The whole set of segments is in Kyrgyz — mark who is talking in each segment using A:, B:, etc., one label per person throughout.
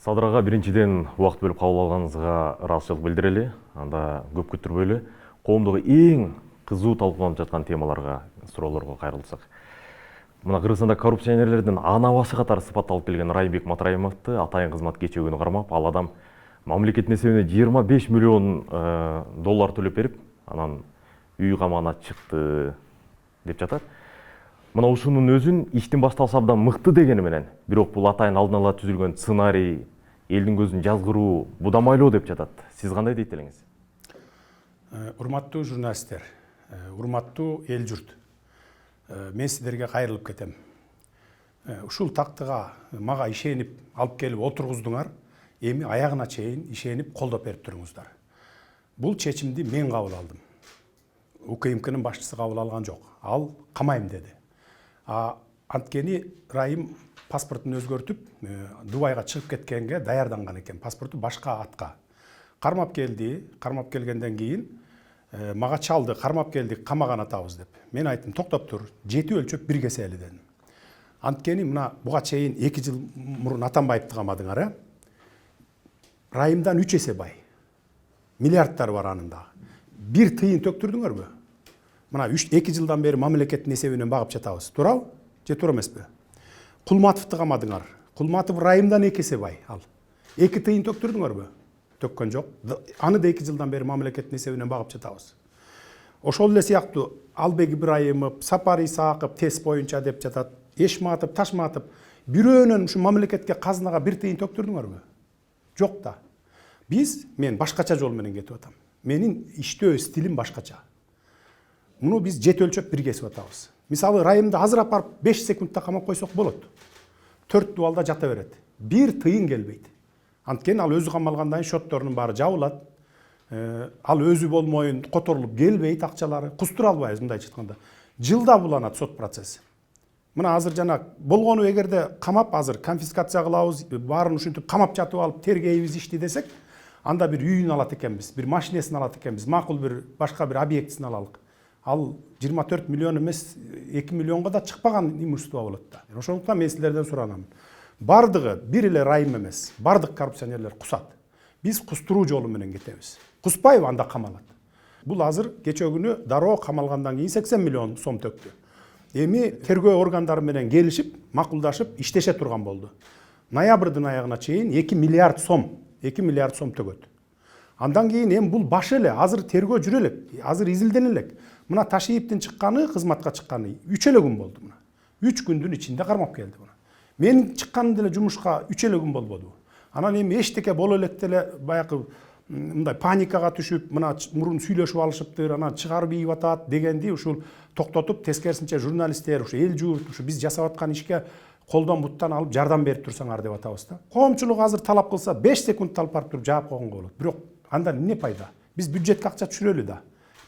A: Садыр ага, биринчиден убакыт бөлүп кабыл алганыңызга ыраазычылык билдирели. Анда көп күттүрбөйлү коомдогу эң кызуу талкууланып жаткан темаларга, суроолорго кайрылсак. Мына Кыргызстанда коррупционерлердин анабасы катары сыпатталып келген Райымбек Матраимовду атайын кызмат кечөөгүнү кармап, ал адам мамлекеттин эсебине 25 миллион доллар төлөп берип, анан үй камагына чыкты деп жатат. Мына ушунун өзүн иштин башталса абдан мыкты дегени менен, бирок бул атайын алдын ала түзүлгөн сценарий, элдин көзүн жазгыруу, будамайлоо деп жатат. Сиз кандай дейт элеңиз?
B: Урматтуу журналисттер, урматтуу эл журт. Мен сиздерге кайрылып кетем. Ушул тактыга мага ишенип алып келип отургуздуңар, эми аягына чейин ишенип колдоп берип туруңуздар. Бул чечимди мен кабыл алдым. УКМКнын башчысы кабыл алган жок. Ал камайм деди. Анткени Райым паспортун өзгөртүп, Дубайга чыгып кеткенге даярданган экен. Паспорту башка атка. Кармап келди, кармап келгенден кийин мага чалды, кармап келдик, камаган атабыз деп. Мен айттым, токтоп тур, жети өлчөп бир кесели дедим. Анткени мына буга чейин 2 жыл мурун Атамбаевди камадыңар, Райымдан 3 эсе бай. Миллиардтар бар анында. Бир тыйын төктүрдүңөрбү? Мына 2 жылдан бери мамлекеттин эсебинен багып жатабыз. Туурабы? Же туура эмеспи? Кулматовду камадыңар. Кулматов Райымдан 2 эсе бай. Ал 2 тыйын төктүрдүңөрбү? Төккөн жок. Аны да 2 жылдан бери мамлекеттин эсебинен багып жатабыз. Ошол эле сыяктуу Албек Ибраимов, Сапар Исаков тест боюнча деп жатат. Эшматов, Ташматов бирөөнөн ушу мамлекетке, казынага бир тыйын төктүрдүңөрбү? Жок да. Мен башкача жол менен кетип атам. Менин иштөө стилим башкача. Муну биз жети өлчөп бир кесип атабыз. Мисалы, Райымды азыр апарып 5 секундта камап койсок болот. 4 дубалда жата берет. Бир тыйын келбейт. Анткени ал өзү камалгандан кийин шотторунун баары жабылат. Ал өзү болмойын которулуп келбейт акчалары. Кустура албайбыз мындайча айтканда. Жылда буланат сот процесси. Мына азыр жана болгону эгерде камап азыр конфискация кылабыз, баарын ушинтип камап жатып алып тергейбиз ишти десек, анда бир үйүн алат экенбиз, бир машинесин алат экенбиз, макул бир башка бир объектисин алалык. Ал 24 миллион эмес, 2 миллионго да чыкпаган имущество болот да. Ошондуктан мен силерден суранам. Бардыгы бир эле Райым эмес, бардык коррупционерлер кусат. Биз кустуруу жолу менен кетебиз. Куспайбы анда камалат. Бул азыр кечээ күнү дароо камалгандан кийин 80 миллион сом төктү. Эми тергөө органдары менен келишип, макулдашып иштеше турган болду. Ноябрдын аягына чейин 2 миллиард сом төгөт. Андан кийин эми бул баш эле, азыр тергөө жүрө элек, азыр изилдене элек. Мына Ташиевдин чыкканы, кызматка чыкканы 3 эле күн болду мына. 3 күндүн ичинде кармап келди мына. Мен чыкканым деле жумушка 3 эле күн болбоду. Анан эми эчтеке боло элек деле баягы мындай паникага түшүп, мына мурун сүйлөшүп алышыптыр, анан чыгарып ийип атат дегенди ушул токтотуп, тескерисинче журналисттер, ушу эл журт, ушу биз жасап аткан ишке колдон буттан алып жардам берип турсаңар деп атабыз да. Коомчулук азыр талап кылса 5 секундта алып барып туруп жаап койгонго болот. Бирок андан эмне пайда? Биз бюджетке акча түшүрөлү да.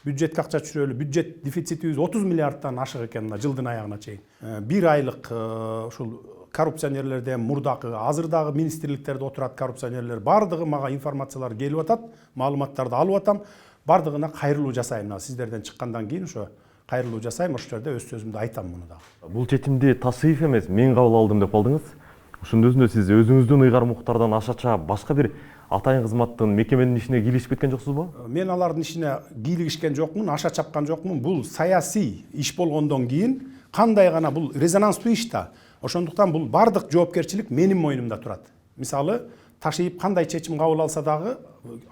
B: Бюджет дефицитибиз 30 миллиардтан ашык экен мына жылдын аягына чейин. Бир айлык ушул коррупционерлерден мурдакы, азыр дагы министрликтерде отурат коррупционерлер бардыгы мага информациялар келип атат, маалыматтарды алып атам. Бардыгына кайрылуу жасайм. Сиздерден чыккандан кийин ошо кайрылуу жасайм, ошол жерде өз сөзүмдү айтам муну дагы.
A: Бул чечимди тасыйф эмес, мен кабыл алдым деп калдыңыз. Ошондун өзүндө сиз өзүңүздүн ыйгар муктардан ашача башка бир атайын кызматтын мекеменин ишине кийлигип кеткен жоксузбу?
B: Мен алардын ишине кийлигишкен жокмун, аша чапкан жокмун. Бул саясий иш болгондон кийин кандай гана бул резонанстуу иш да. Ошондуктан бул бардык жоопкерчилик менин мойнумда турат. Мисалы, Ташиев кандай чечим кабыл алса дагы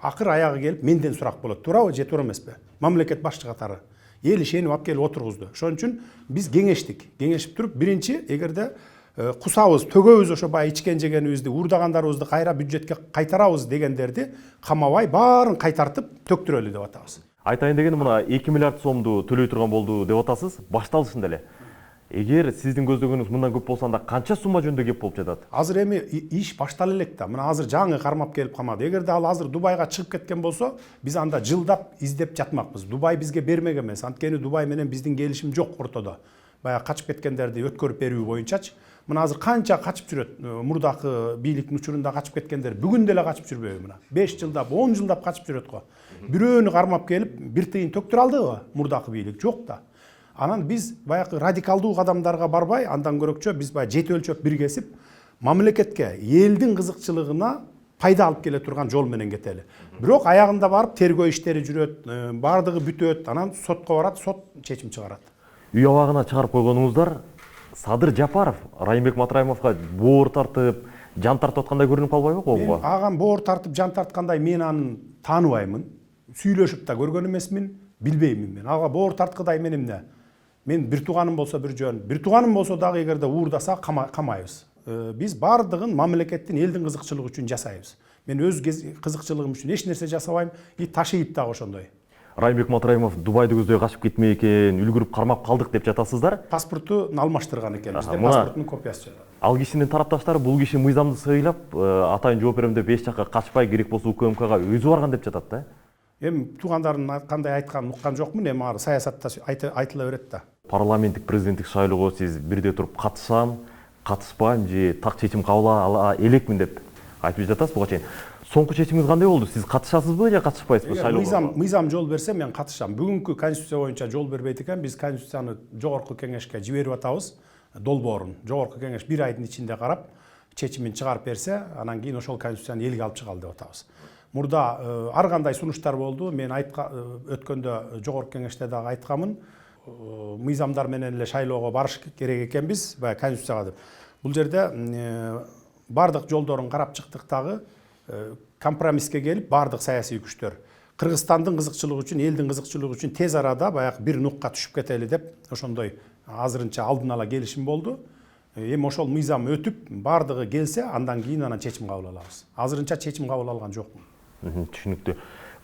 B: акыр аягы келип менден сурак болот. Туурабы же туура эмеспи? Мамлекет башчы катары эл ишенип алып келип отургузду. Ошон үчүн биз кеңештик. Кеңешип туруп, биринчи эгерде кусабыз, төгөбүз ошо бай ичкен жегенибизди, уурдагандарыбызды кайра бюджетке кайтарабыз дегендерди камабай баарын кайтартып төктүрөлү деп атабыз.
A: Айтайын дегени мына 2 миллиард сомду төлөй турган болду деп атасыз, башталышында эле. Эгер сиздин көздөгөнүңүз мындан көп болсо, анда канча сумма жөнүндө кеп болуп жатат?
B: Азыр эми иш баштала элек да. Мына азыр жаңы кармап келип камады. Эгерде ал азыр Дубайга чыгып кеткен болсо, биз анда жылдап издеп жатмакпыз. Дубай бизге бермек эмес. Анткени Дубай менен биздин келишим жок ортодо. Баягы качып кеткендерди өткөрүп берүү боюнчачы. Мына азыр канча качып жүрөт. Мурдакы бийликтин учурунда качып кеткендер бүгүн деле качып жүрбөйбү мына. 5 жылдап, 10 жылдап качып жүрөт го. Бирөөнү кармап келип, бир тыйын төктүрө алдыбы мурдакы бийлик? Жок да. Анан биз баягы радикалдуу кадамдарга барбай, андан көрөкчө биз баягы жети өлчөп бир кесип, мамлекетке элдин кызыкчылыгына пайда алып келе турган жол менен кетели. Бирок аягында барып тергөө иштери жүрөт, бардыгы бүтөт, анан сотко барат, сот чечим чыгарат.
A: Үй абагына чыгарып койгонуңуздар Садыр Жапаров Райымбек Матраимовго боор тартып, жан тартып аткандай көрүнүп калбайбы коомго?
B: Мен агам боор тартып жан тарткандай мен аны тааныбаймын. Сүйлөшүп да көргөн эмесмин, билбеймин мен. Ага боор тарткыдай мен эмне? Мен бир тууганым болсо бир жөн, бир тууганым болсо дагы эгерде уурдаса камайбыз. Биз бардыгын мамлекеттин, элдин кызыкчылыгы үчүн жасайбыз. Мен өз кызыкчылыгым үчүн эч нерсе жасабайм, ташыйт дагы ошондой.
A: Райымбек Матраимов Дубайды көздөй качып кетмей экен, үлгүрүп кармап калдык деп жатасыздар.
B: Паспорту алмаштырган экен, бизде паспорттун копиясы жатат.
A: Ал кишинин тарапташтары бул киши мыйзамды сыйлап, атайын жооп берем деп эч жакка качпай, керек болсо УКМКга өзү барган деп жатат да.
B: Эми туугандардын кандай айтканын уккан жокмун, эми ар саясатта айтыла берет да.
A: Парламенттик президенттик шайлоого сиз бирде туруп катышсам, катышпайм же так чечим кабыл ала элекмин деп айтып жатасыз буга чейин. Соңку чечимиңиз кандай болду? Сиз катышасызбы же катышпайсызбы шайлоого?
B: Мыйзам жол берсе мен катышам. Бүгүнкү конституция боюнча жол бербейт экен. Биз конституцияны жогорку кеңешке жиберип атабыз. Долбоорун жогорку кеңеш 1 айдын ичинде карап, чечимин чыгарып берсе, анан кийин ошол конституцияны элге алып чыгалы деп атабыз. Мурда ар кандай сунуштар болду. Мен өткөндө жогорку кеңеште дагы айткамын. Мыйзамдар менен эле шайлоого барыш керек экенбиз, баягы конституцияга деп. Бул жерде бардык жолдорун карап чыктык дагы компромисске келип бардык саясий күчтөр Кыргызстандын кызыкчылыгы үчүн, элдин кызыкчылыгы үчүн тез арада баягы бир нукка түшүп кетели деп ошондой азырынча алдын ала келишим болду. Эми ошол мыйзам өтүп, бардыгы келсе, андан кийин анан чечим кабыл алабыз. Азырынча чечим кабыл алган жокмун.
A: Түшүнүктүү.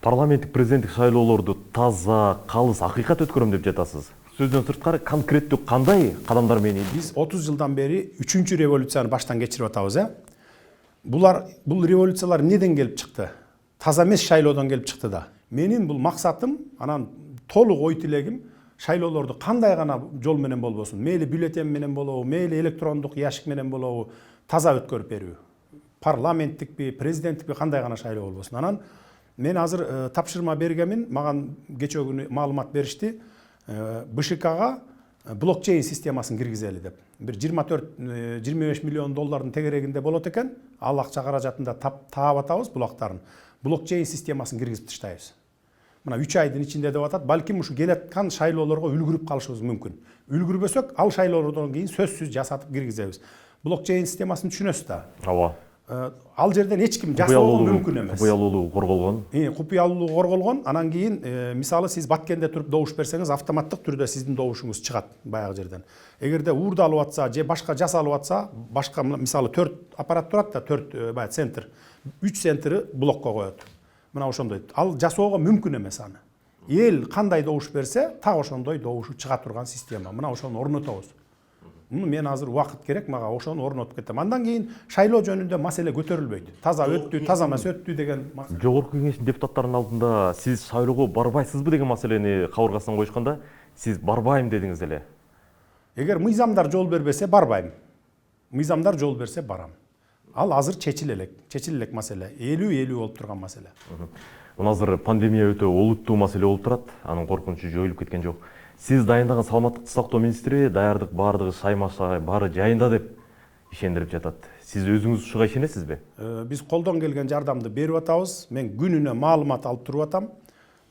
A: Парламенттик президенттик шайлоолорду таза, калыс, акыйкат өткөрөм деп жатасыз. Сөздөн сырткары конкреттүү кандай кадамдар менен?
B: Биз 30 жылдан бери 3-чү революцияны баштан кечирип атабыз, Бул революциялар неден келип чыкты? Таза эмес шайлоодон келип чыкты да. Менин бул максатым, анан толук ой тилегим шайлоолорду кандай гана жол менен болбосун, мейли бюллетень менен болобу, мейли электрондук ящик менен болобу, таза өткөрүп берүү. Парламенттикпи, президенттикпи, кандай гана шайлоо болбосун. Анан мен азыр тапшырма бергенмин, маган кечээ күнү маалымат беришти. БШКга блокчейн системасын киргизели деп. Бир 24-25 миллион доллардын тегерегинде болот экен. Ал акча каражатында таап атабыз булактарын. Блокчейн системасын киргизип таштайбыз. Мына 3 айдын ичинде деп атат. Балким ушу келаткан шайлоолорго үлгүрүп калышыбыз мүмкүн. Үлгүрбөсөк, ал шайлоолордон кийин сөзсүз жасатып киргизебиз. Блокчейн системасын түшүнөсүз да.
A: Ооба.
B: Ал жерден эч ким жасоого мүмкүн эмес.
A: Купуялуулугу корголгон.
B: Купуялуулугу корголгон. Анан кийин мисалы сиз Баткенде туруп добуш берсеңиз, автоматтык түрдө сиздин добушуңуз чыгат баягы жерден. Эгерде уурдалып атса же башка жасалып атса, башка мисалы 4 аппарат турат да, 4 баягы центр. 3 центри блокко коет. Мына ошондой. Ал жасоого мүмкүн эмес аны. Эл кандай добуш берсе, так ошондой добушу чыга турган система. Мына ошону орнотобуз. Мен азыр убакыт керек, мага ошону орнотуп кетем. Андан кийин шайлоо жөнүндө маселе көтөрүлбөйт. Таза өттү, таза эмес өттү деген маселе.
A: Жогорку кеңештин депутаттарынын алдында сиз шайлоого барбайсызбы деген маселени кабыргасынан коюшканда, сиз барбайм дедиңиз эле.
B: Эгер мыйзамдар жол бербесе, барбайм. Мыйзамдар жол берсе, барам. Ал азыр чечилелек маселе. 50-50 болуп турган маселе.
A: Мына азыр пандемия өтө олуттуу маселе болуп турат. Анын коркунучу жоюлуп кеткен жок. Сиз дайындаган саламаттык сактоо министри даярдык баардыгы шаймашай, баары жайында деп ишендирип жатат. Сиз өзүңүз ушуга ишенесизби?
B: Биз колдон келген жардамды берип атабыз. Мен күнүнө маалымат алып туруп атам.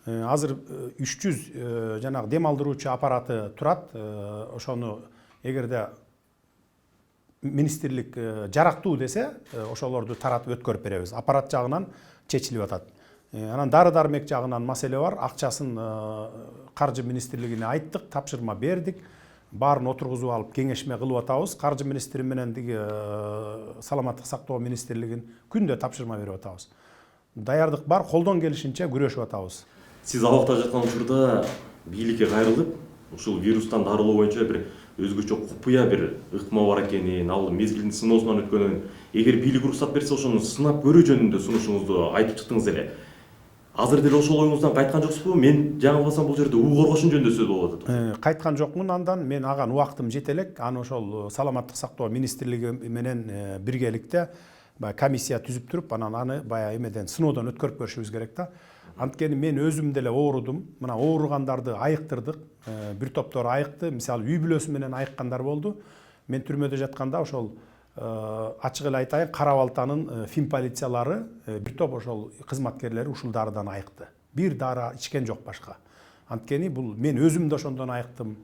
B: Азыр 300 жанагы дем алдыруучу аппараты турат. Ошону эгерде министрлик жарактуу десе, ошолорду таратып өткөрүп беребиз. Аппарат жагынан чечилип атат. Анан дары-дармек жагынан маселе бар. Акчасын каржы министрлигине айттык, тапшырма бердик. Баарын отургузуп алып кеңешме кылып атабыз. Каржы министри менен саламаттык сактоо министрлигин күндө тапшырма берип атабыз. Даярдык бар, колдон келишинче күрөшүп атабыз.
A: Сиз абакта жаткан учурда бийликке кайрылып, ушул вирустан дарылоо боюнча бир өзгөчө купуя бир ыкма бар экенин, ал мезгилдин сыноосунан өткөнүн, эгер бийлик уруксат берсе, ошону сынап көрүү жөнүндө сунушуңузду айтып чыктыңыз эле. Азыр деле ошол оюңуздан кайткан жоксузбу? Мен жаңылбасам бул жерде уу коргошун жөнүндө сөз болуп атат.
B: Кайткан жокмун андан. Мен аган убактым жете элек. Аны ошол саламаттык сактоо министрлиги менен биргеликте комиссия түзүп туруп, анан аны баягы эмеден сыноодон өткөрүп көрүшүбүз керек да. Анткени мен өзүм деле оорудум. Мына ооругандарды айыктырдык. Бир топтор айыкты. Мисалы үй бүлөсү менен айыккандар болду. Мен түрмөдө жатканда ошол ачык эле айтайын, Кара Балтанын фин полициялары бир топ ошол кызматкерлери ушул дарыдан айыкты. Бир дары ичкен жок башка. Анткени бул мен өзүм да ошондон айыктым.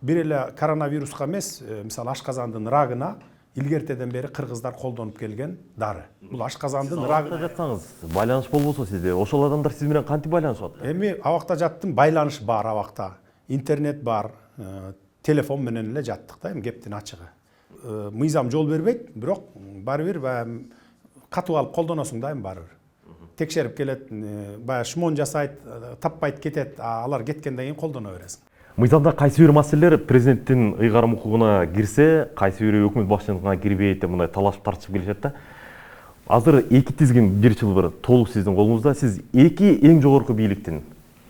B: Бир эле коронавируска эмес, мисалы ашказандын рагына илгертеден бери кыргыздар колдонуп келген дары. Бул ашказандын рагына
A: жатсаңыз, байланыш болбосо сизде, ошол адамдар сиз менен кантип байланышат?
B: Эми абакта жаттым, байланыш бар абакта. Интернет бар, телефон менен эле жаттык да, эми кептин ачыгы. Мыйзам жол бербейт, бирок баары бир баягы катып алып колдоносуң да, эми баары бир. Текшерип келет, баягы шмон жасайт, таппайт кетет, алар кеткенден кийин колдоно бересиң.
A: Мыйзамда кайсы бир маселелер президенттин ыйгарым укугуна кирсе, кайсы бири өкмөт башчылыгына кирбейт деп мындай талашып тартышып келишет да. Азыр эки тизгин бир жыл бир толук сиздин колуңузда. Сиз эки эң жогорку бийликтин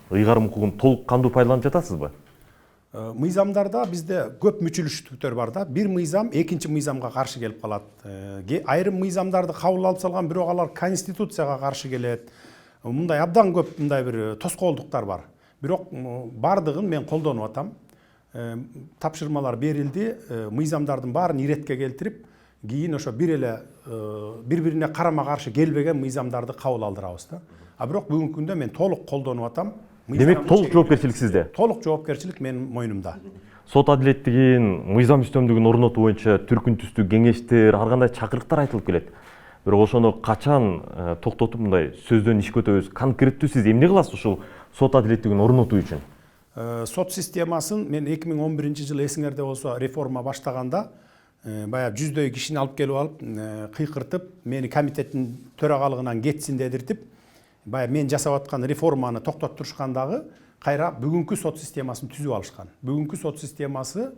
A: ыйгарым укугун толук кандуу пайдаланып жатасызбы?
B: Мыйзамдарда бизде көп мүчүлүштүктөр бар да. Бир мыйзам экинчи мыйзамга каршы келип калат. Айрым мыйзамдарды кабыл алып салган, бирок алар конституцияга каршы келет. Мындай абдан көп мындай бир тоскоолдуктар бар. Бирок бардыгын мен колдонуп атам. Тапшырмалар берилди, мыйзамдардын баарын иретке келтирип, кийин ошо бир эле бири-бирине карама каршы келбеген мыйзамдарды кабыл алдырабыз да. Бирок бүгүнкү күндө мен толук колдонуп атам.
A: Демек толук жоопкерчилик сизде.
B: Толук жоопкерчилик менин мойнумда.
A: Сот адилеттигин, мыйзам үстөмдүгүн орнотуу боюнча түркүн түстүү кеңештер, ар кандай чакырыктар айтылып келет. Бирок ошону качан токтотуп мындай сөздөн ишке өтөбүз? Конкреттүү сиз эмне кыласыз ушул сот адилеттигин орнотуу үчүн?
B: Сот системасын мен 2011-жылы эсиңерде болсо реформа баштаганда баягы 100дөй кишини алып келип алып, кыйкыртып, мени комитеттин төрагалыгынан кетсин дедиртип, баягы мен жасап аткан реформаны токтоттурушкандагы кайра бүгүнкү сот системасын түзүп алышкан. Бүгүнкү сот системасы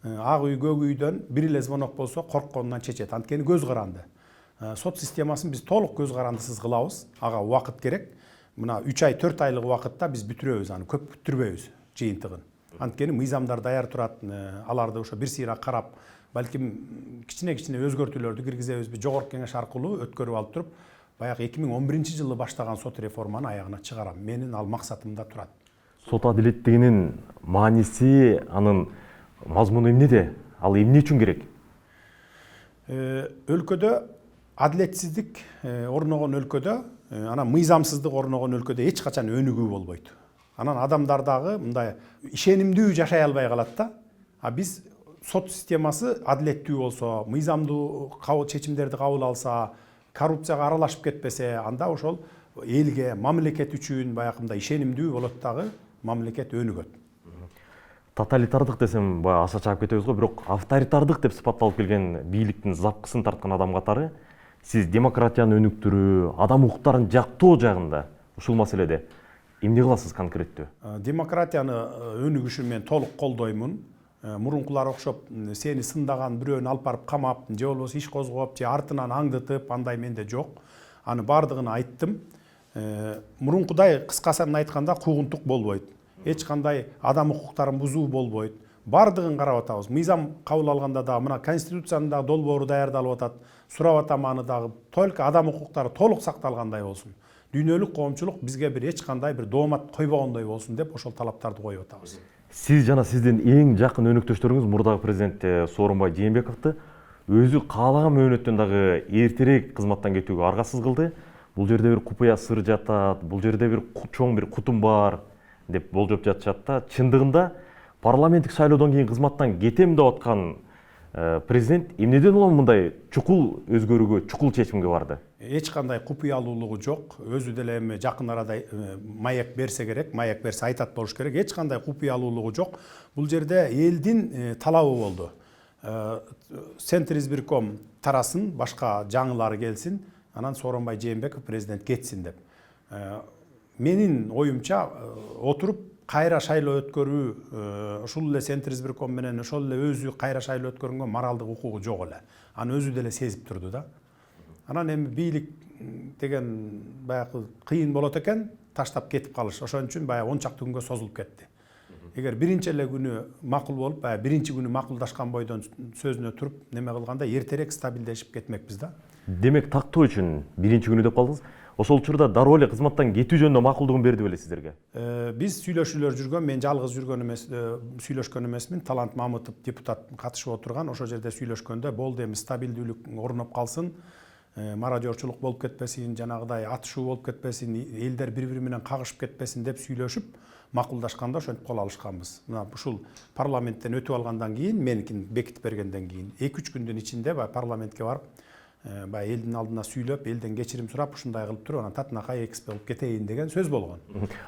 B: ак үй, көк үйдөн бир эле звонок болсо коркконунан чечет. Анткени көз каранды. Сот системасын биз толук көз карандысыз кылабыз. Ага убакыт керек. Мына 3 ай, 4 айлык убакытта биз бүтүрөбүз, аны көп бүтүрбөйбүз жыйынтыгын. Анткени мыйзамдар даяр турат, аларды ошо бир сыйра карап, балким кичине өзгөртүүлөрдү киргизебизби, жогорку кеңеш аркылуу өткөрүп алып туруп, баягы 2011-жылы баштаган сот реформаны аягына чыгарам. Менин ал максатымда турат.
A: Сот адилеттигинин мааниси, анын мазмуну эмнеде? Ал эмне үчүн керек?
B: Өлкөдө адилетсиздик орногон өлкөдө, анан мыйзамсыздык орногон өлкөдө эч качан өнүгүү болбойт. Анан адамдар дагы мындай ишенимдүү жашай албай калат да. Биз сот системасы адилеттүү болсо, мыйзамдуу чечимдерди кабыл алса, коррупцияга аралашып кетпесе, анда ошол элге, мамлекет үчүн баягы ишенимдүү болот дагы, мамлекет өнүгөт.
A: Тоталитардык десем баягы аса чаап кетебиз го, бирок авторитардык деп сыпатталып келген бийликтин запкысын тарткан адам катары сиз демократияны өнүктүрүү, адам укуктарын жактоо жагында ушул маселеде эмне кыласыз конкреттүү?
B: Демократияны өнүгүшүн мен толук колдоймун. Мурункулар окшоп сени сындаган бирөөнү алып барып камап, же болбосо иш козгоп, же артынан аңдытып, андай менде жок. Аны бардыгын айттым. Мурункудай кыскасын айтканда куугунтук болбойт. Эч кандай адам укуктарын бузуу болбойт. Бардыгын карап атабыз. Мыйзам кабыл алганда да мына конституциянын да долбоору даярдалып атат. Сурап атам аны дагы только адам укуктары толук сакталгандай болсун. Дүйнөлүк коомчулук бизге бир эч кандай бир доомат койбогондой болсун деп ошол талаптарды коюп атабыз.
A: Сиз жана сиздин эң жакын өнөктөштөрүңүз мурдагы президент Сооронбай Жээнбековду өзү каалаган мөөнөттөн дагы эртерээк кызматтан кетүүгө аргасыз кылды. Бул жерде бир купуя сыр жатат, бул жерде бир чоң бир кутум бар деп болжоп жатышат да. Чындыгында парламенттик шайлоодон кийин кызматтан кетем деп аткан президент эмнеден улам мындай чукул өзгөрүүгө, чукул чечимге барды?
B: Эч кандай купуялуулугу жок. Өзү деле эми жакын арада маек берсе керек, маек берсе айтат болуш керек. Эч кандай купуялуулугу жок. Бул жерде элдин талабы болду. Центр избирком тарасын, башка жаңылары келсин, анан Сооронбай Жээнбеков президент кетсин деп. Менин оюмча отуруп кайра шайлоо өткөрүү, ушул эле Центр избирком менен ошол эле өзү кайра шайлоо өткөргөнгө моралдык укугу жок эле. Аны өзү деле сезип турду да. Анан эми бийлик деген баягы кыйын болот экен, таштап кетип калыш. Ошон үчүн баягы 10 чакты күнгө созулуп кетти. Эгер биринчи эле күнү макул болуп, баягы биринчи күнү макулдашкан бойдон сөзүнө туруп, неме кылганда эртерээк стабилдешип кетмекпиз да.
A: Демек тактоо үчүн биринчи күнү деп калдыңыз. ошол учурда дароо эле кызматтан кетүү жөнүндө макулдугун берди беле сиздерге?
B: Биз сүйлөшүүлөр жүргөн, мен жалгыз жүргөн эмес, сүйлөшкөн эмесмин. Талант Мамытов депутат катышып отурган, ошол жерде сүйлөшкөндө болду, эми стабилдүүлүк орноп калсын, мародерчулук болуп кетпесин, жанагыдай атышуу болуп кетпесин, элдер бири-бири менен кагышып кетпесин деп сүйлөшүп, макулдашканда ошентип кол алышканбыз. Мына ушул парламенттен өтүп алгандан кийин, меникин бекитип бергенден кийин 2-3 күндүн ичинде парламентке барып, элдин алдына сүйлөп, элден кечирим сурап, ушундай кылып туруп, анан татынакай экспе болуп кетейин деген сөз болгон.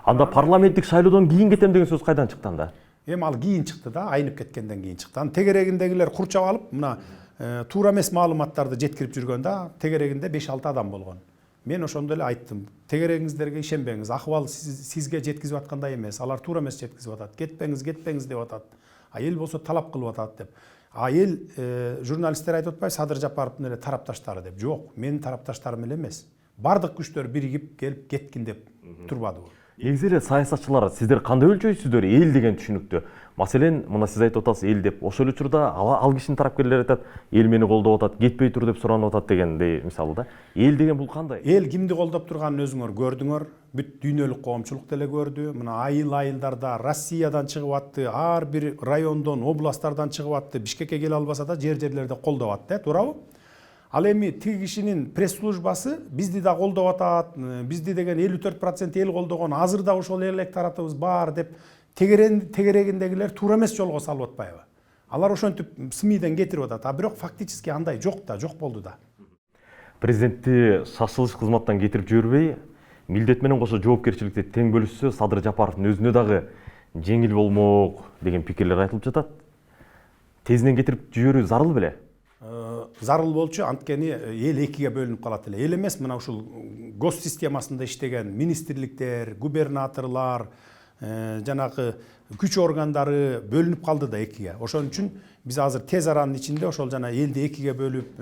A: Анда парламенттик шайлоодон кийин кетем деген сөз кайдан чыкты анда?
B: Эми ал кийин чыкты да, айнып кеткенден кийин чыкты. Анын тегерегиндегилер курчап алып, мына туура эмес маалыматтарды жеткирип жүргөндө тегерегинде 5-6 адам болгон. Мен ошондо эле айттым, тегерегиңиздерге ишенбеңиз, акыбал сизге жеткизип аткандай эмес, алар туура эмес жеткизип атат, кетпеңиз деп атат. А эл болсо талап кылып атат деп. А эл журналисттер айтып атпайбы, Садыр Жапаровдун эле тарапташтары деп. Жок, менин тарапташтарым эле эмес. Бардык күчтөр биригип келип кеткин деп турбадыбы.
A: Негизи эле саясатчылар сиздер кандай өлчөйсүздөр эл деген түшүнүктү? Маселен, мына сиз айтып атасыз эл деп, ошол учурда ал кишинин тарапкерлери айтат, эл мени колдоп атат, кетпей тур деп суранып атат дегендей мисалы да. Эл деген бул кандай?
B: Эл кимди колдоп турганын өзүңөр көрдүңөр. Бүт дүйнөлүк коомчулук деле көрдү. Мына айылдарда Россиядан чыгып атты, ар бир райондон, областтардан чыгып атты. Бишкекке келе албаса да жерлерде колдоп атты, туурабы? Ал эми тиги кишинин пресс-службасы бизди да колдоп атат, бизди деген 54% эл колдогон, азыр да ошол электоратыбыз бар деп тегерегиндегилер туура эмес жолго салып атпайбы? Алар ошентип СМИден кетирип атат, а бирок фактически андай жок болду да.
A: Президентти шашылыш кызматтан кетирип жибербей, милдет менен кошо жоопкерчиликти тең бөлүшсө, Садыр Жапаровдун өзүнө дагы жеңил болмок деген пикирлер айтылып жатат. Тезинен кетирип жиберүү зарыл беле?
B: Зарыл болчу, анткени эл экиге бөлүнүп калат эле. Эл эмес, мына ушул гос системасында иштеген министрликтер, губернаторлар, жанагы күч органдары бөлүнүп калды да экиге. Ошон үчүн биз азыр тез аранын ичинде ошол жана элди экиге бөлүп,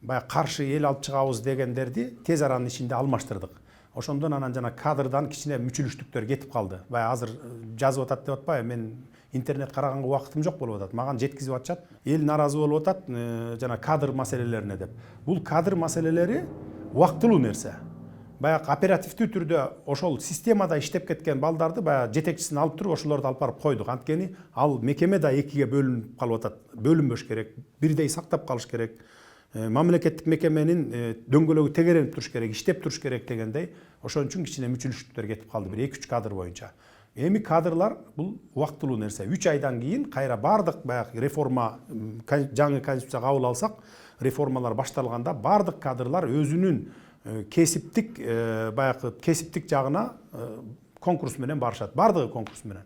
B: баягы каршы эл алып чыгабыз дегендерди тез аранын ичинде алмаштырдык. Ошондон анан жана кадрдан кичине мүчүлүштүктөр кетип калды. Баягы азыр жазып атат деп атпайбы, мен интернет караганга убактым жок болуп атат. Маган жеткизип атышат. Эл наразы болуп атат жана кадр маселелерине деп. Бул кадр маселелери убактылуу нерсе. Баягы оперативдүү түрдө ошол системада иштеп кеткен балдарды баягы жетекчисин алып туруп ошолорду алып барып койдук. Анткени ал мекеме да экиге бөлүнүп калып атат. Бөлүнбөш керек, бирдей сактап калыш керек. Мамлекеттик мекеменин дөңгөлөгү тегеренип туруш керек, иштеп туруш керек дегендей. Ошон үчүн кичине мүчүлүштүктөр кетип калды, бир 2-3 кадр боюнча. Эми кадрлар бул убактылуу нерсе. 3 айдан кийин кайра бардык баягы реформа, жаңы конституция кабыл алсак, реформалар башталганда бардык кадрлар өзүнүн кесиптик баягы кесиптик жагына конкурс менен барышат. Бардыгы конкурс менен.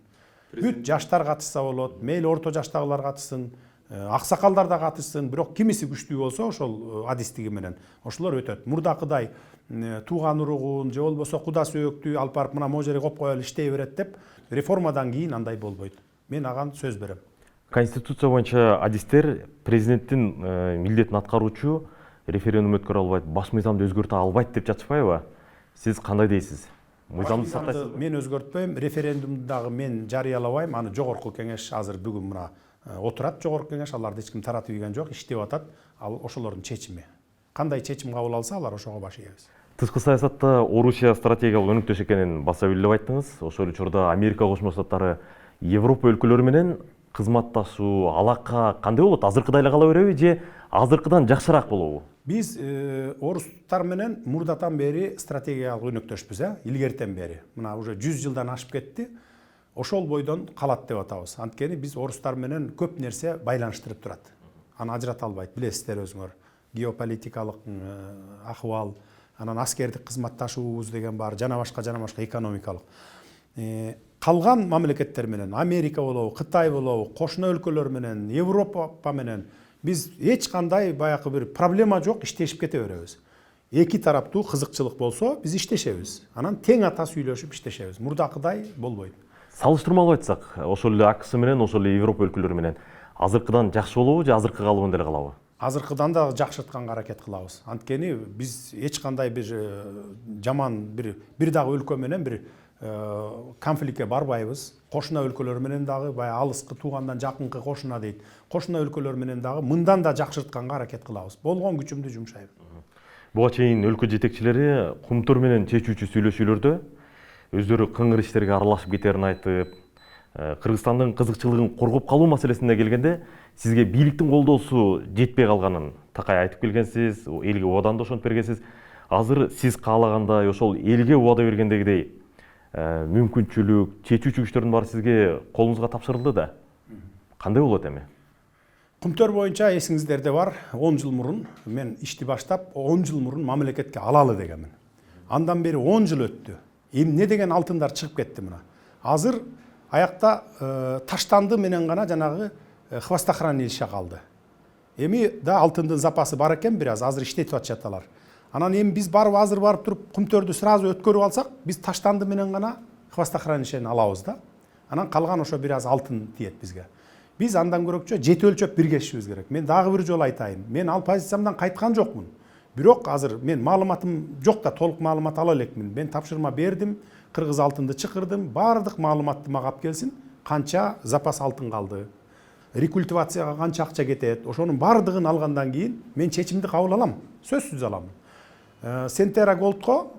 B: Бүт жаштар катышса болот, мейли орто жаштагылар катышсын, аксакалдар да катышсын, бирок кимиси күчтүү болсо ошол адистиги менен ошолор өтөт. Мурдакыдай тууган уругун же болбосо куда сөөктү алып барып мына могу жерге коюп коелу иштей берет деп реформадан кийин андай болбойт. Мен аган сөз берем.
A: Конституция боюнча адистер президенттин милдетин аткаруучу референдум өткөрө албайт, баш мыйзамды өзгөртө албайт деп жатышпайбы? Сиз кандай дейсиз? Мыйзамды сактайсызбы?
B: Мен өзгөртпөйм, референдумду дагы мен жарыялабайм. Аны жогорку кеңеш азыр бүгүн мына отурат, жогорку кеңеш, аларды эч ким таратып ийген жок, иштеп атат. Ал ошолордун чечими. Кандай чечим кабыл алса, алар ошого баш ийебиз.
A: Тышкы саясатта Орусия стратегиялык өнөктөш экенин баса билип айттыңыз. Ошол учурда Америка Кошмо Штаттары Европа өлкөлөрү менен кызматташуу, алака кандай болот? Азыркыдай эле кала береби же азыркыдан жакшыраак болобу?
B: Биз орустар менен мурдатан бери стратегиялык өнөктөшпүз, илгертен бери. Мына уже 100 жылдан ашып кетти. Ошол бойдон калат деп атабыз. Анткени биз орустар менен көп нерсе байланыштырып турат. Аны ажырата албайт, билесиздер өзүңөр. Геополитикалык акыбал, анан аскердик кызматташуубуз деген бар, жана башка экономикалык. Калган мамлекеттер менен, Америка болобу, Кытай болобу, кошуна өлкөлөр менен, Европа менен биз эч кандай баягы бир проблема жок, иштешип кете беребиз. Эки тараптуу кызыкчылык болсо, биз иштешебиз. Анан тең ата сүйлөшүп иштешебиз. Мурдакыдай болбойт.
A: Салыштырмалуу айтсак, ошол эле АКШ менен, ошол эле Европа өлкөлөрү менен азыркыдан жакшы болобу же азыркы калыбында эле калабы?
B: Азыркыдан да жакшыртканга аракет кылабыз. Анткени биз эч кандай бир жаман бир дагы өлкө менен бир конфликтке барбайбыз. Кошуна өлкөлөр менен дагы баягы алыскы туугандан жакынкы кошуна дейт. Кошуна өлкөлөр менен дагы мындан да жакшыртканга аракет кылабыз. Болгон күчүмдү жумшайбыз.
A: Буга чейин өлкө жетекчилери кумтөр менен чечүүчү сүйлөшүүлөрдө өздөрү кыңгыр иштерге аралашып кетерин айтып, Кыргызстандын кызыкчылыгын коргоп калуу маселесине келгенде сизге бийликтин колдоосу жетпей калганын такай айтып келгенсиз, элге убадан да ошентип бергенсиз. Азыр сиз каалагандай ошол элге убада бергендегидей мүмкүнчүлүк, чечүүчү күчтөрдүн баары сизге колуңузга тапшырылды да. Кандай болот эми?
B: Кумтөр боюнча эсиңиздерде бар, 10 жыл мурун мен ишти баштап, 10 жыл мурун мамлекетке алалы дегенмин. Андан бери 10 жыл өттү. Эмне деген алтындар чыгып кетти мына. Азыр аякта таштанды менен гана жанагы хвостохранилище калды. Эми да алтындын запасы бар экен бир аз, азыр иштетип атышат алар. Анан эми биз азыр барып туруп кумтөрдү сразу өткөрүп алсак, биз таштанды менен гана хвостохранилищени алабыз да. Анан калган ошо бир аз алтын тиет бизге. Биз андан көрөкчө жети өлчөп биргешишибиз керек. Мен дагы бир жолу айтайын. Мен ал позициямдан кайткан жокмун. Бирок азыр мен маалыматым жок да, толук маалымат ала элекмин. Мен тапшырма бердим, кыргыз алтынды чакырдым, баардык маалыматты мага алып келсин, канча запас алтын калды, рекультивацияга канча акча кетет, ошонун баардыгын алгандан кийин мен чечимди кабыл алам, сөзсүз алам. Сентера Голдко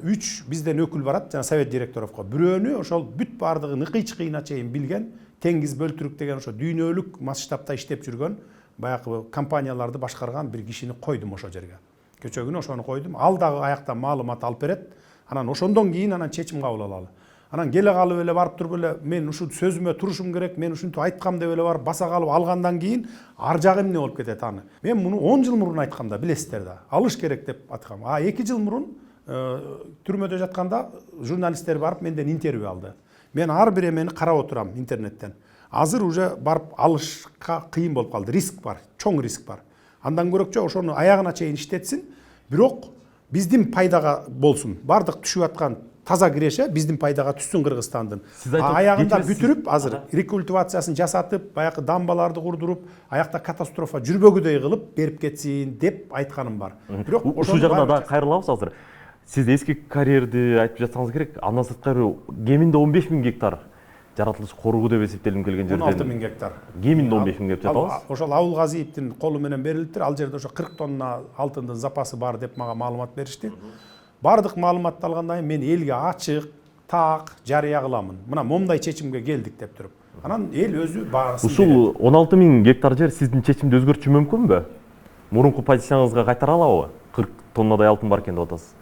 B: 3 бизден өкүл барат, жана совет директоровго. Бирөөнү ошол бүт баардыгын ыкый-чыкыйына чейин билген, Теңиз Бөлтүрүк деген ошо дүйнөлүк масштабта иштеп жүргөн баягы компанияларды башкарган бир кишини койдум ошо жерге. Кечээ күнү ошону койдум. Ал дагы аяктан маалымат алып берет. Анан ошондон кийин анан чечим кабыл алалы. Анан келе калып эле барып туруп эле мен ушул сөзүмө турушум керек, мен ушинтип айткам деп эле барып баса калып алгандан кийин ар жагы эмне болуп кетет аны. Мен муну 10 жыл мурун айткам да, билесиздер да. Алыш керек деп айткам. 2 жыл мурун түрмөдө жатканда журналисттер барып менден интервью алды. Мен ар бир эмени карап отурам интернеттен. Азыр уже барып алышка кыйын болуп калды. Риск бар, чоң риск бар. Андан көрөкчө ошону аягына чейин иштетсин, бирок биздин пайдага болсун. Бардык түшүп аткан таза киреше биздин пайдага түссүн Кыргызстандын. Аягында бүтүрүп, азыр рекультивациясын жасатып, баягы дамбаларды курдуруп, аякта катастрофа жүрбөгүдөй кылып берип кетсин деп айтканым бар.
A: Бирок ушул жагына да кайрылабыз азыр. Сиз эски карьерди айтып жатсаңыз керек. Андан сырткары кеминде 15.000 гектар жаратылыш коргуу деп эсептелип келген жерден
B: 16.000 гектар.
A: Кеминде 15.000 деп жатабыз.
B: Ошол Абыл Газиевдин колу менен берилиптир. Ал жерде ошо 40 тонна алтындын запасы бар деп мага маалымат беришти. Бардык маалыматты алгандан кийин мен элге ачык, так жарыя кыламын. Мына момундай чечимге келдик деп туруп. Анан эл өзү баасын берет.
A: Ушул 16.000 гектар жер сиздин чечимди өзгөртүшү мүмкүнбү? Мурунку позицияңызга кайтара алабы? 40 тоннадай алтын бар экен деп атасыз.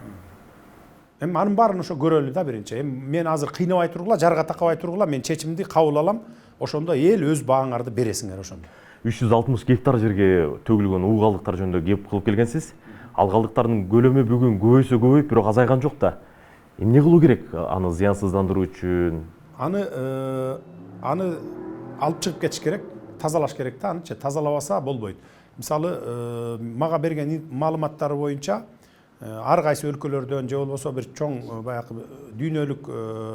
B: Эми анын баарын ошо көрөлү да биринчи. Мен азыр кыйнабай тургула, жарга такабай тургула, мен чечимди кабыл алам. Ошондо эл өз бааңарды бересиңер ошондо. 360
A: гектар жерге төгүлгөн уу калдыктар жөнүндө кеп кылып келгенсиз. Ал калдыктардын көлөмү бүгүн көбөйсө көбөйүп, бирок азайган жок да. Эмне кылуу керек аны зыянсыздандыруу үчүн?
B: Аны алып чыгып кетиш керек, тазалаш керек да, анычы тазалабаса болбойт. Мисалы, мага берген маалыматтары боюнча ар кайсы өлкөлөрдөн же болбосо бир чоң баягы дүйнөлүк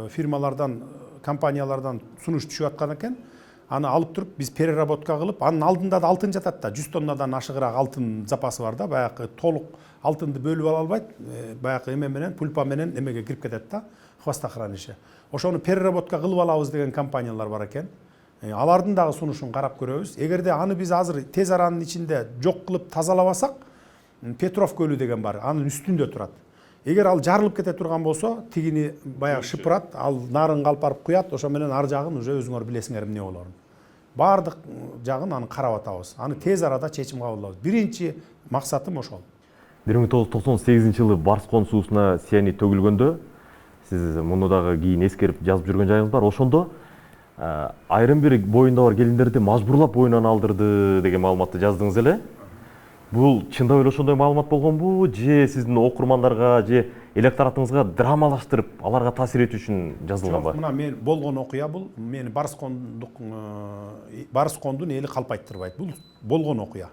B: фирмалардан, компаниялардан сунуш түшүп аткан экен. Аны алып туруп биз переработка кылып, анын алдында да алтын жатат да, 100 тоннадан ашыгыраак алтын запасы бар да, баягы толук алтынды бөлүп ала албайт, баягы эме менен, пульпа менен эмеге кирип кетет да, хвостохранилище. Ошону переработка кылып алабыз деген компаниялар бар экен. Алардын дагы сунушун карап көрөбүз. Эгерде аны биз азыр тез аранын ичинде жок кылып тазалабасак, Петров көлү деген бар, анын үстүндө турат. Эгер ал жарылып кете турган болсо, тигини баягы шыпырат, ал нарын калпарып куят, ошо менен ар жагын уже өзүңөр билесиңер эмне болорун. Бардык жагын аны карап атабыз. Аны тез арада чечим кабыл алабыз. Биринчи максатым ошол.
A: 1998-жылы Барскон суусуна цианид төгүлгөндө, сиз муну дагы кийин эскерип жазып жүргөн жайыңыз бар. Ошондо айрым бир боюнда бар келиндерди мажбурлап боюнан алдырды деген маалыматты жаздыңыз эле. Бул чындап эле ошондой маалымат болгонбу, же сиздин окурмандарга, же электоратыңызга драмалаштырып, аларга таасир этүү үчүн жазылганбы?
B: Мына мен болгон окуя бул, мени Барскондун эли калпайттырбайт. Бул болгон окуя.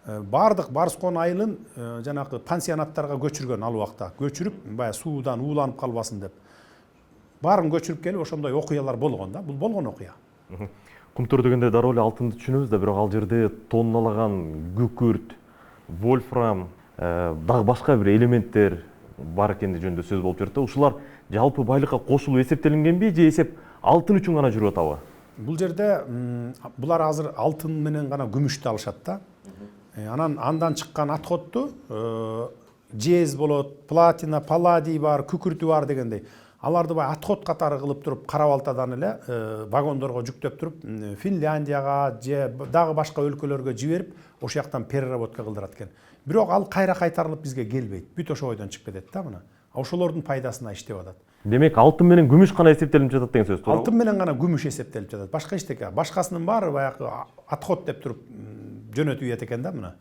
B: Бардык Барскон айылын жанагы пансионаттарга көчүргөн ал убакта. Көчүрүп, баягы суудан ууланып калбасын деп. Барын көчүрүп келип ошондой окуялар болгон да. Бул болгон окуя.
A: Кумтөр дегенде дароо эле алтынды түшүнөбүз да, бирок ал жерде тонналаган күкүрт, вольфрам, дагы башка бир элементтер бар экени жөнүндө сөз болуп жүрөт да. Ушулар жалпы байлыкка кошулуп эсептелингенби, же эсеп алтын үчүн гана жүрүп атабы?
B: Бул жерде булар азыр алтын менен гана күмүштү алышат да. Андан чыккан отходду жез болот, платина, палладий бар, күкүртү бар дегендей. Аларды бай отход катары кылып туруп карабалтадан эле вагондорго жүктөп туруп Финляндияга же дагы башка өлкөлөргө жиберип ошол жактан переработка кылдырат экен. Бирок ал кайра кайтарылып бизге келбейт. Бүт ошо бойдон чыгып кетет да мына. Ошолордун пайдасына иштеп атат.
A: Демек алтын менен күмүш гана эсептелип жатат деген сөз, туурабы?
B: Алтын менен гана күмүш эсептелип жатат. Башка эчтеке. Башкасынын баары баягы отход деп туруп жөнөтүп ийет экен да мына.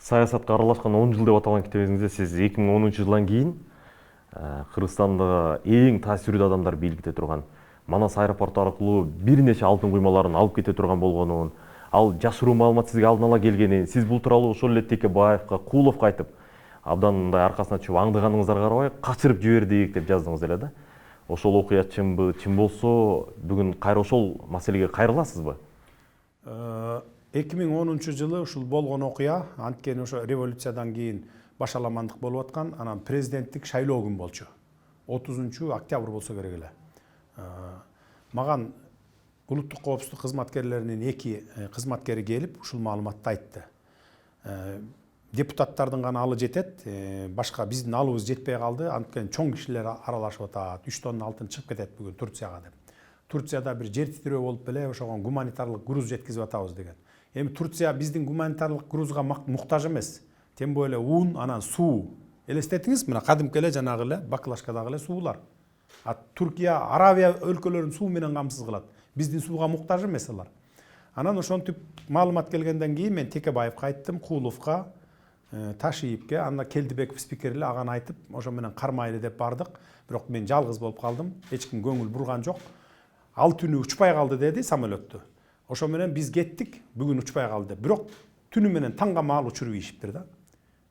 A: Саясатка аралашкан 10 жыл деп аталган китебиңизде сиз 2010 жылдан кийин Кыргызстанда эң таасирдүү адамдар бийликте турган Манас аэропорту аркылуу бир нече алтын куймаларын алып кете турган болгонун, ал жашыруу маалымат сизге алдын ала келгенин, сиз бул тууралуу ошол эле Текебаевка, Кууловго айтып, абдан мындай аркасына түшүп аңдыганыңыздарга карабай качырып жибердик деп жаздыңыз эле да. Ошол окуя чынбы? Чын болсо, бүгүн кайра ошол маселеге кайрыласызбы?
B: 2010 жылы ушул болгон окуя, анткени ошо революциядан кийин башаламандык болуп аткан, анан президенттик шайлоо күн болчу. 30 октябрь болсо керек эле. Маган улуттук коопсуздук кызматкерлеринин 2 кызматкери келип ушул маалыматты айтты. Депутаттардын гана алы жетет, башка биздин алыбыз жетпей калды, анткени чоң кишилер аралашып атат. 3 тонна алтын чыгып кетет бүгүн Турцияга деп. Турцияда бир жер титирөө болуп эле ошого гуманитарлык груз жеткизип атабыз деген. Эми Турция биздин гуманитарлык грузга муктаж эмес. Тем более ун, анан суу. Элестетиңиз, мына кадимки эле жанагы эле баклажкадагы эле суулар. Туркия, Арабия өлкөлөрүн суу менен камсыз кылат. Биздин сууга муктаж эмес алар. Анан ошентип маалымат келгенден кийин мен Текебаевка айттым, Кууловко, Ташиевке, анда Келдибеков спикер эле аганы айтып, ошо менен кармайлы деп бардык. Бирок мен жалгыз болуп калдым. Эч ким көңүл бурган жок. Ал түнү учпай калды деди самолетту. Ошо менен биз кеттик, бүгүн учпай калды. Бирок түнү менен таңга маал учуруп ийишиптир да.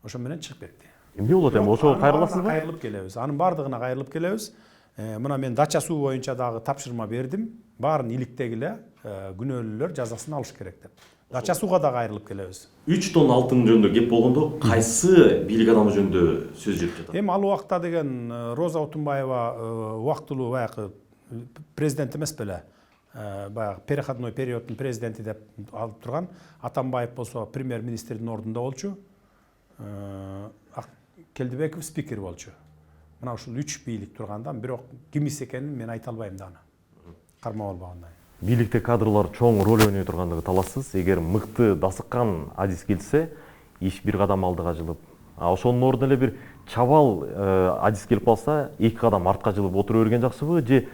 B: Ошо менен чыгып кетти.
A: Эмне болот эми? Ошого кайрыласызбы?
B: Кайрылып келебиз. Анын бардыгына кайрылып келебиз. Мына мен дача суу боюнча дагы тапшырма бердим. Баарын иликтегиле күнөөлүүлөр жазасын алыш керек деп. Дача сууга да кайрылып келебиз.
A: 3 тонна алтын жөнүндө кеп болгондо кайсы бийлик адамы жөнүндө сөз жүрүп жатат?
B: Эми ал убакта деген Роза Отунбаева убактылуу баягы президент эмес беле? Баягы переходной периоддун президенти деп алып турган. Атамбаев болсо премьер-министрдин ордунда болчу. Келдибеков спикер болчу. Мына ушул 3 бийлик тургандан бирок кимис экенин мен айта албайм да аны. Кармап албагандай.
A: Бийликте кадрлар чоң роль ойной тургандыгы талассыз. Эгер мыкты дасыккан адис келсе, иш бир кадам алдыга жылып, ошонун ордуна эле бир чабал адис келип калса, 2 кадам артка жылып отура берген жакшыбы, же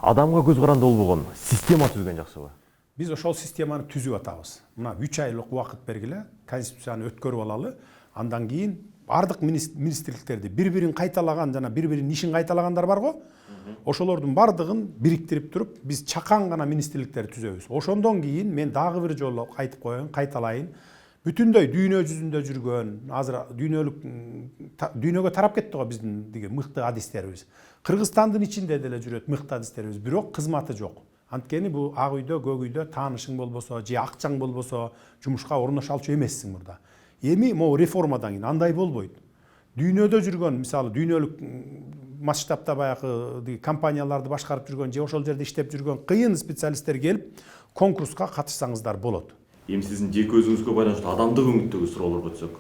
A: адамга көз каранды болбогон система түзгөн жакшыбы?
B: Биз ошол системаны түзүп атабыз. Мына 3 айлык убакыт бергиле, конституцияны өткөрүп алалы, андан кийин бардык министрликтерди бири-бирин кайталаган жана бири-биринин ишин кайталагандар барго, ошолордун бардыгын бириктирип туруп биз чакан гана министрликтер түзөбүз. Ошондон кийин мен дагы бир жолу айтып коеюн, кайталайын. Бүтүндөй дүйнө жүзүндө жүргөн, азыр дүйнөгө тарап кетти го биздин деген мыкты адистерибиз. Кыргызстандын ичинде деле жүрөт мыкты адистерибиз, бирок кызматы жок. Анткени бул ак үйдө, көк үйдө таанышың болбосо, же акчаң болбосо, жумушка орноша алчу эмессиң мурда. Эми могу реформадан кийин андай болбойт. Дүйнөдө жүргөн, мисалы дүйнөлүк масштабта баягы компанияларды башкарып жүргөн же ошол жерде иштеп жүргөн кыйын специалисттер келип конкурска катышсаңыздар болот.
A: Эми сиздин жеке өзүңүзгө байланыштуу адамдык өңүттөгү суроолорго өтсөк,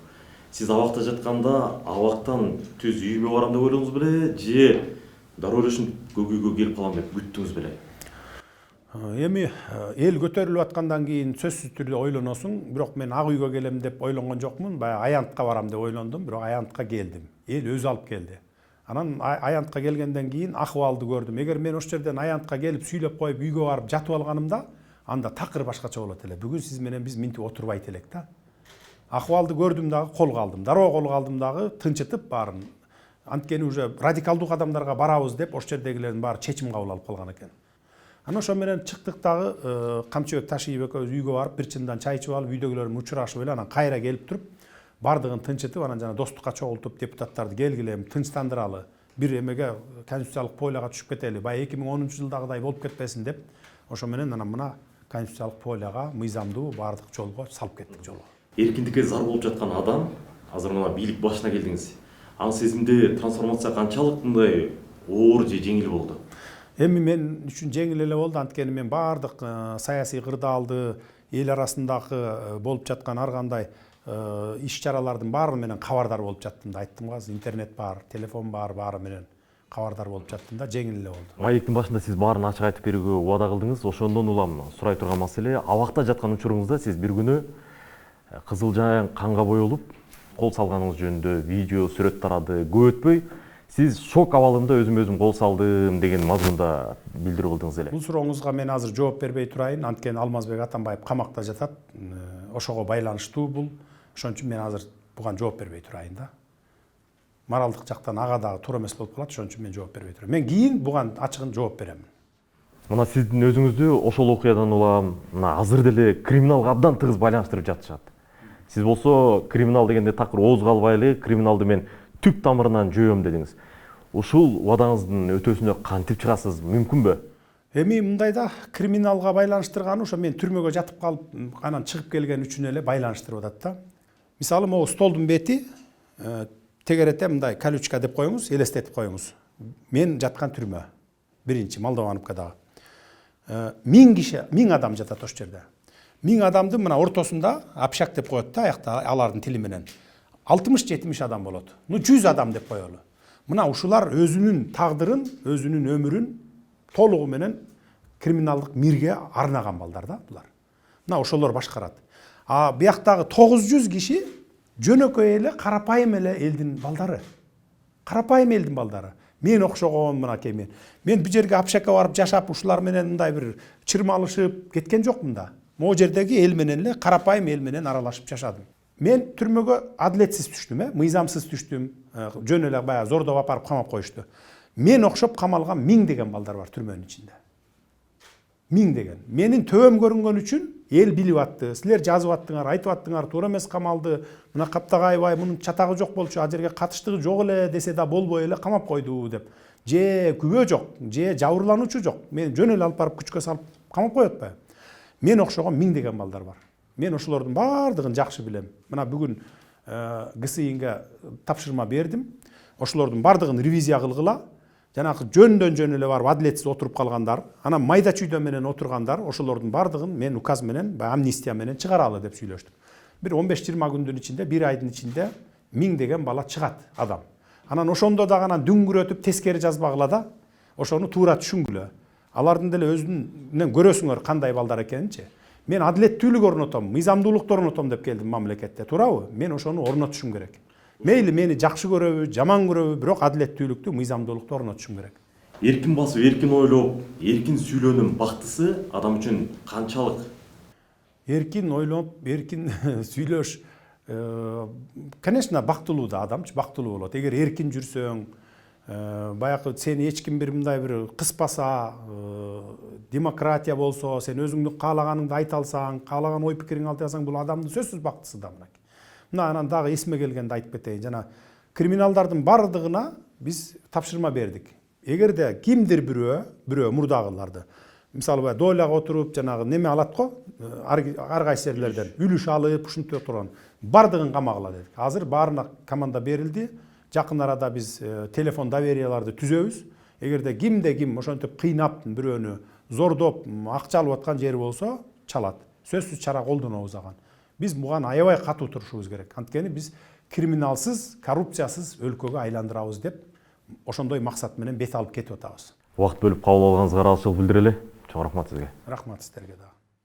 A: сиз абакта жатканда абактан түз үйүмө барам деп ойлодуңуз беле, же дароо эле көк үйгө келип калам деп күттүңүз беле?
B: Эми эл көтөрүлүп аткандан кийин сөзсүз түрдө ойлоносуң, бирок мен ак үйгө келем деп ойлонгон жокмун, баягы аянтка барам деп ойлондум, бирок аянтка келдим. Эл өзү алып келди. Анан аянтка келгенден кийин акыбалды көрдүм. Эгер мен ошол жерден аянтка келип сүйлөп коюп үйгө барып жатып алганымда, анда такыр башкача болот эле. Бүгүн сиз менен биз минтип отурбайт элек да. Акыбалды көрдүм дагы, колго алдым. Дароо колго алдым дагы, тынчытып баарын. Анткени уже радикалдуу кадамдарга барабыз деп ошол жердегилердин баары чечим кабыл алып калган экен. Анан ошо менен чыктык дагы, Камчыбек Ташиев экөөбүз үйгө барып бир чындан чай ичип алып, үйдөгүлөр менен учурашып эле, анан кайра келип туруп, бардыгын тынчытып, анан жана достукка чогултуп, депутаттарды келгиле, тынчтандыралы, бир эмеге конституциялык поляга түшүп кетели, баягы 2010 жылдагыдай болуп кетпесин деп, ошо менен анан мына конституциялык поляга мыйзамдуу бардык жолго салып кеттик жолго.
A: Эркиндикке зар болуп жаткан адам, азыр мына бийлик башына келдиңиз. Анын сезимде трансформация канчалык мындай оор же жеңил болду?
B: Эми мен үчүн жеңил эле болду, анткени мен бардык саясий кырдаалды, эл арасындагы болуп жаткан ар кандай иш чаралардын баары менен кабардар болуп жаттым да, айттым го азыр интернет бар, телефон бар, баары менен кабардар болуп жаттым да, жеңил эле болду.
A: Маектин башында сиз баарын ачык айтып берүүгө убада кылдыңыз. Ошондон улам сурай турган маселе, абакта жаткан учуруңузда сиз бир күнү кызыл жайын канга боелуп кол салганыңыз жөнүндө видео, сүрөт тарады. Көп өтпөй сиз шок абалында өзүм кол салдым деген мазмунда билдирүү кылдыңыз эле.
B: Бул сурооңузга мен азыр жооп бербей турайын, анткени Алмазбек Атамбаев камакта жатат. Ошого байланыштуу бул. Ошон үчүн мен азыр буга жооп бербей турайын да. Моралдык жактан ага дагы туура эмес болуп калат, ошон үчүн мен жооп бербей турайм. Мен кийин буга ачыгын жооп берем.
A: Мына сиздин өзүңүздү ошол окуядан улам мына азыр деле криминалга абдан тыгыз байланыштырып жатышат. Сиз болсо криминал дегенде такыр ооз калбай эле криминалды мен түп тамырынан жоём дедиңиз. Ушул убадаңыздын өтөөсүнө кантип чыгасыз, мүмкүнбү?
B: Эми мындай да, криминалга байланыштырганы ошо мен түрмөгө жатып калып, анан чыгып келген үчүн эле байланыштырып атат да. Мисалы, могу столдун бети тегерете мындай колючка деп коюңуз, элестетип коюңуз. Мен жаткан түрмө. Биринчи Молдовановкадагы. 1000 киши, 1000 адам жатат ошол жерде. 1000 адамдын мына ортосунда общак деп коет да, аякта алардын тили менен. 60-70 адам болот. 100 адам деп коелу. Мына ушулар өзүнүн тагдырын, өзүнүн өмүрүн толугу менен криминалдык мирге арнаган балдар да булар. Мына ошолор башкарат. А бияктагы 900 киши жөнөкөй эле карапайым эле элдин балдары. Карапайым элдин балдары. Мен окшогон мынакей мен. Мен бу жерге общакка барып жашап, ушулар менен мындай бир чырмалышып кеткен жокмун да. Могу жердеги эл менен эле карапайым эл менен аралашып жашадым. Мен түрмөгө адилетсиз түштүм, мыйзамсыз түштүм. Жөн эле баягы зордоп апарып камап коюшту. Мен окшоп камалган 1000 деген балдар бар түрмөнүн ичинде. 1000 деген. Менин төбөм көрүнгөн үчүн эл билип атты. Силер жазып аттыңар, айтып аттыңар, туура эмес камалды. Мына Каптагайбай мунун чатагы жок болчу, а жерге катыштыгы жок эле десе да болбой эле камап койду деп. Же күбө жок, же жабырлануучу жок. Мен жөн эле алып барып күчкө салып камап коет атпайбы? Мен окшогон 1000 деген балдар бар. Мен ошолордун баардыгын жакшы билем. Мына бүгүн ГСИНге тапшырма бердим. Ошолордун баардыгын ревизия кылгыла. Жанагы жөн эле барып адилетсиз отуруп калгандар, анан майда чүйдө менен отургандар, ошолордун баардыгын мен указ менен, амнистия менен чыгаралы деп сүйлөштүм. Бир 15-20 күндүн ичинде, бир айдын ичинде 1000 деген бала чыгат адам. Анан ошондо дагы анан дүңгүрөтүп тескери жазбагыла да, ошону туура түшүнгүлө. Алардын деле өзүнөн көрөсүңөр кандай балдар экенинчи. Мен адилеттүүлүк орнотом, мыйзамдуулукту орнотом деп келдим мамлекетте, туурабы? Мен ошону орнотушум керек. Мейли мени жакшы көрөбү, жаман көрөбү, бирок адилеттүүлүктү, мыйзамдуулукту орнотушум керек.
A: Эркин басып, эркин ойлоп, эркин сүйлөөнүн бактысы адам үчүн канчалык?
B: Эркин ойлоп, эркин сүйлөш, конечно, бактылуу да адамчы, бактылуу болот. Эгер эркин жүрсөң, баягы сени эч ким бир мындай бир кыспаса, демократия болсо, сен өзүңдүн каалаганыңды айта алсаң, каалаган ой пикириңди айта алсаң, бул адамдын сөзсүз бактысы да мына. Мына анан дагы эсиме келгенде айтып кетейин. Жана криминалдардын бардыгына биз тапшырма бердик. Эгерде кимдир бирөө мурдагыларды, мисалы баягы дойлага отуруп, жанагы неме алат го, ар кайсы жерлерден үлүш алып, ушинтип турган бардыгын камагыла дедик. Азыр баарына команда берилди. Жакын арада биз телефон доверияларды түзөбүз. Эгерде кимде ким ошентип кыйнап бирөөнү зордоп, акча алып аткан жери болсо, чалат. Сөзсүз чара колдонобуз аган. Биз буга аябай катуу турушубуз керек. Анткени биз криминалсыз, коррупциясыз өлкөгө айландырабыз деп ошондой максат менен бет алып кетип атабыз.
A: Убакыт бөлүп кабыл алганыңызга ыраазычылык билдирели. Чоң рахмат сизге.
B: Рахмат сиздерге да.